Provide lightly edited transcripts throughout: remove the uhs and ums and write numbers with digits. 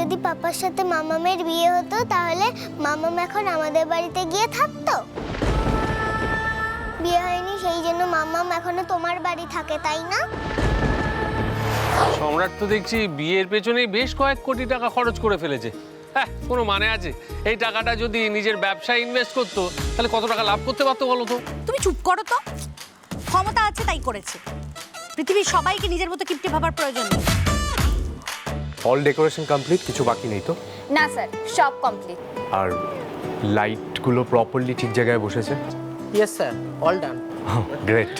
যদি পাপার সাথে মামামের বিয়ে হতো তাহলে মামাম এখন আমাদের বাড়িতে গিয়ে থাকতো। বিয়ে হয়নি সেই জন্য মামাম এখনো তোমার বাড়ি থাকে, তাই না? সম্রাট তো দেখছি বিয়ের পেছনেই বেশ কয়েক কোটি টাকা খরচ করে ফেলেছে। হ্যাঁ, কোনো মানে আছে? এই টাকাটা যদি নিজের ব্যবসায় ইনভেস্ট করতো তাহলে কত টাকা লাভ করতে পারতো বলো তো? তুমি চুপ করো তো। ক্ষমতা আছে তাই করেছে। পৃথিবীর সবাইকে নিজের মতো কিপটে ভাবার প্রয়োজন নেই। অল ডেকোরেশন কমপ্লিট, কিছু বাকি নেই তো? না স্যার, সব কমপ্লিট। আর লাইটগুলো প্রপারলি ঠিক জায়গায় বসেছে? Yes sir, all done. Great.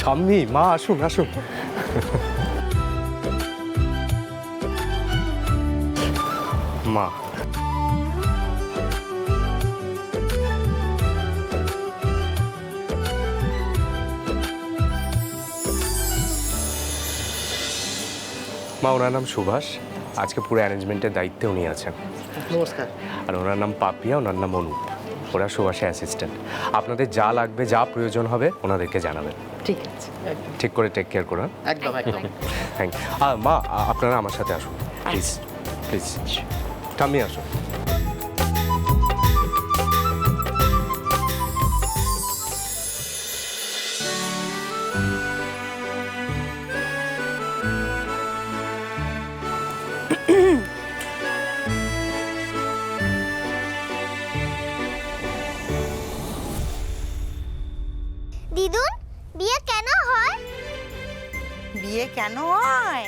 ঠাম্মি, মা আসুন আসুন। মা, মা ওনার নাম সুভাষ, আজকে পুরো অ্যারেঞ্জমেন্টের দায়িত্বে উনি আছেন। নমস্কার। আর ওনার নাম পাপিয়া, ওনার নাম অনুপ। ওরা সুভাষের অ্যাসিস্ট্যান্ট। আপনাদের যা লাগবে, যা প্রয়োজন হবে ওনাদেরকে জানাবেন। ঠিক আছে, ঠিক করে টেক কেয়ার করুন। একদম একদম। Thank you. মা, আপনারা আমার সাথে আসুন প্লিজ প্লিজ। ঠাম্মি আসুন। দিদুন, বিয়ে কেন হয়? বিয়ে কেন হয়?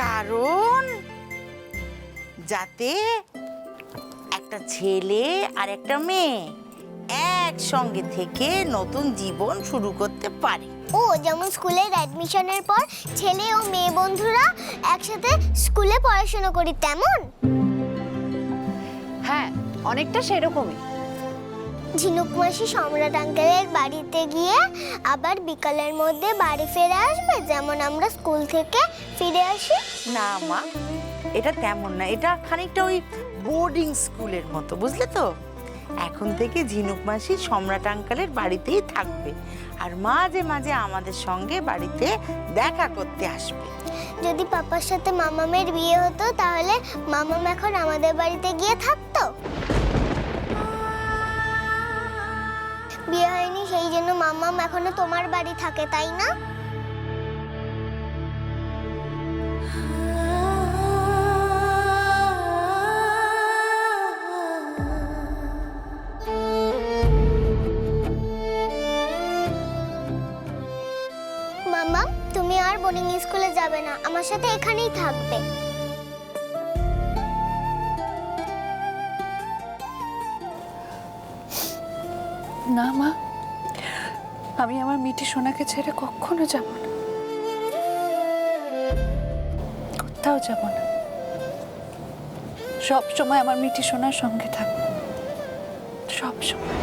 কারণ যাতে একটা ছেলে আর একটা মেয়ে একসঙ্গে থেকে নতুন জীবন শুরু করতে পারে। ও, যেমন স্কুলের অ্যাডমিশনের পর ছেলে ও মেয়ে বন্ধুরা একসাথে স্কুলে পড়াশোনা করি, তেমন? হ্যাঁ, অনেকটা সেরকমই। ঝিনুক মাসি সম্রাট আঙ্কেলের বাড়িতে গিয়ে আবার বিকালের মধ্যে বাড়ি ফিরে আসবে, যেমন আমরা স্কুল থেকে ফিরে আসি। না মা, এটা তেমন না, এটা খানিকটা ওই বোর্ডিং স্কুলের মতো, বুঝলে তো? এখন থেকে ঝিনুক মাসি সম্রাট আঙ্কেলের বাড়িতেই থাকবে আর মাঝে মাঝে আমাদের সঙ্গে বাড়িতে দেখা করতে আসবে। যদি পাপার সাথে মামামের বিয়ে হতো তাহলে মামাম এখন আমাদের বাড়িতে গিয়ে থাকতো। বিয়ে হয়নি সেই জন্য মামাম এখনো তোমার বাড়ি থাকে, তাই না? মামাম, তুমি আর বোর্ডিং স্কুলে যাবে না, আমার সাথে এখানেই থাকবে। না মা, আমি আমার মিঠি সোনাকে ছেড়ে কখনো যাব না, কোথাও যাব না। সব সময় আমার মিঠি সোনার সঙ্গে থাকবো, সব সময়।